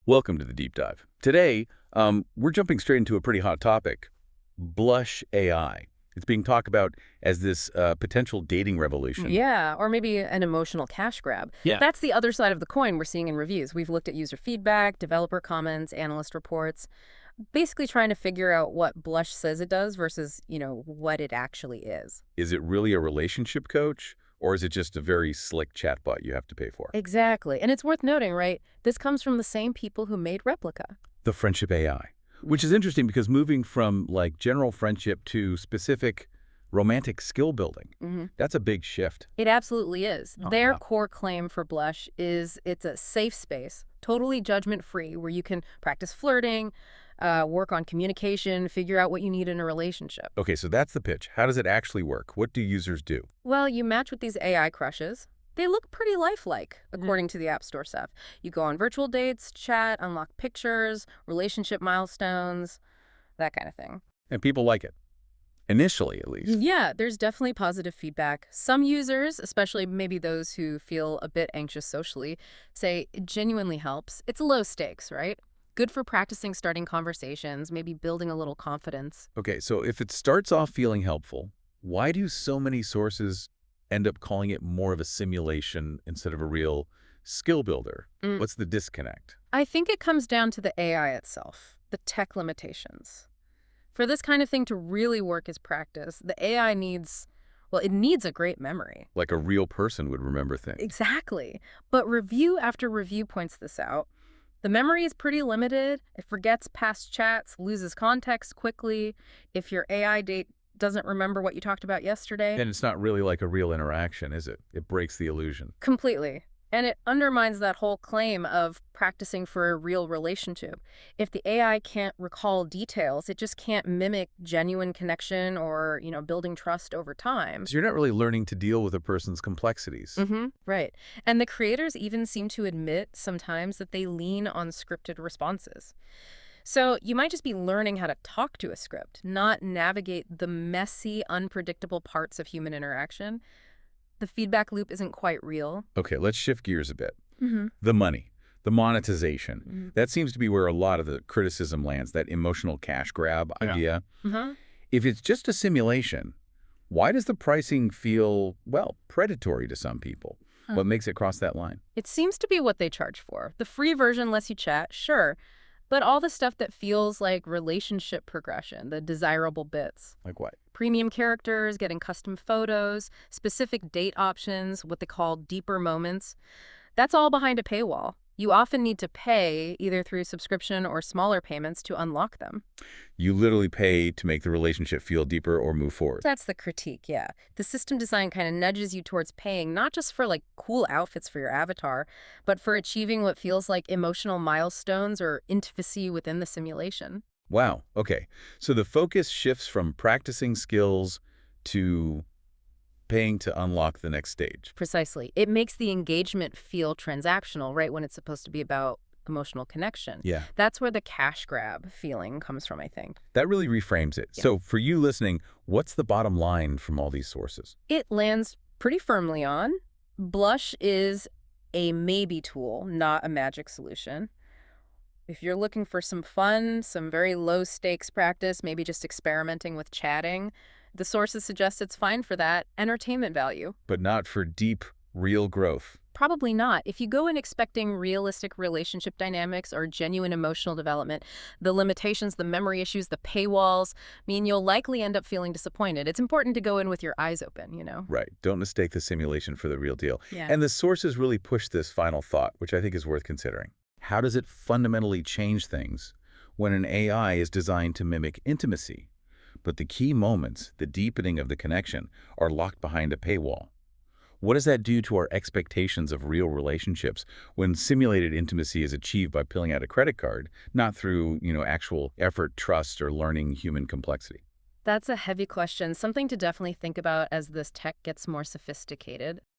Welcome to the deep dive. Today, we're jumping straight into a pretty hot topic, blush AI. It's being talked about as this potential dating revolution. Yeah, or maybe an emotional cash grab. Yeah. That's the other side of the coin we're seeing in reviews. We've looked at user feedback, developer comments, analyst reports, basically trying to figure out what Blush says it does versus, what it actually is. Is it really a relationship coach, or is it just a very slick chatbot you have to pay for? Exactly. And it's worth noting, right? This comes from the same people who made Replica. The friendship AI, which is interesting because moving from like general friendship to specific romantic skill building, that's a big shift. It absolutely is. Oh, Their wow. core claim for Blush is it's a safe space, totally judgment-free, where you can practice flirting, work on communication, figure out what you need in a relationship. Okay, so that's the pitch. How does it actually work? What do users do? Well, you match with these AI crushes. They look pretty lifelike, according to the App Store stuff. You go on virtual dates, chat, unlock pictures, relationship milestones, that kind of thing. And people like it. Initially, at least. Yeah, there's definitely positive feedback. Some users, especially maybe those who feel a bit anxious socially, say it genuinely helps. It's low stakes, right? Good for practicing starting conversations, maybe building a little confidence. Okay, so if it starts off feeling helpful, why do so many sources end up calling it more of a simulation instead of a real skill builder? Mm. What's the disconnect? I think it comes down to the AI itself, the tech limitations. For this kind of thing to really work as practice, the AI needs, well, it needs a great memory. Like a real person would remember things. Exactly. But review after review points this out. The memory is pretty limited. It forgets past chats, loses context quickly. If your AI date doesn't remember what you talked about yesterday. And it's not really like a real interaction, is it? It breaks the illusion. Completely. And it undermines that whole claim of practicing for a real relationship. If the AI can't recall details, it just can't mimic genuine connection or, building trust over time. So you're not really learning to deal with a person's complexities. Right. And the creators even seem to admit sometimes that they lean on scripted responses. So you might just be learning how to talk to a script, not navigate the messy, unpredictable parts of human interaction. The feedback loop isn't quite real. Okay, let's shift gears a bit. The money, the monetization. That seems to be where a lot of the criticism lands, that emotional cash grab idea. If it's just a simulation, why does the pricing feel, well, predatory to some people? What makes it cross that line? It seems to be what they charge for. The free version lets you chat, sure, but all the stuff that feels like relationship progression, the desirable bits. Like what? Premium characters, getting custom photos, specific date options, what they call deeper moments. That's all behind a paywall. You often need to pay, either through subscription or smaller payments, to unlock them. You literally pay to make the relationship feel deeper or move forward. That's the critique, yeah. The system design kind of nudges you towards paying, not just for cool outfits for your avatar, but for achieving what feels like emotional milestones or intimacy within the simulation. Wow, okay. So the focus shifts from practicing skills to paying to unlock the next stage. Precisely. It makes the engagement feel transactional, right, when it's supposed to be about emotional connection. Yeah. That's where the cash grab feeling comes from, I think. That really reframes it. Yeah. So for you listening, what's the bottom line from all these sources? It lands pretty firmly on Blush is a maybe tool, not a magic solution. If you're looking for some fun, some very low stakes practice, maybe just experimenting with chatting, the sources suggest it's fine for that entertainment value. But not for deep, real growth. Probably not. If you go in expecting realistic relationship dynamics or genuine emotional development, the limitations, the memory issues, the paywalls mean you'll likely end up feeling disappointed. It's important to go in with your eyes open, Right. Don't mistake the simulation for the real deal. Yeah. And the sources really push this final thought, which I think is worth considering. How does it fundamentally change things when an AI is designed to mimic intimacy, but the key moments, the deepening of the connection, are locked behind a paywall? What does that do to our expectations of real relationships when simulated intimacy is achieved by pulling out a credit card, not through, actual effort, trust, or learning human complexity? That's a heavy question, something to definitely think about as this tech gets more sophisticated.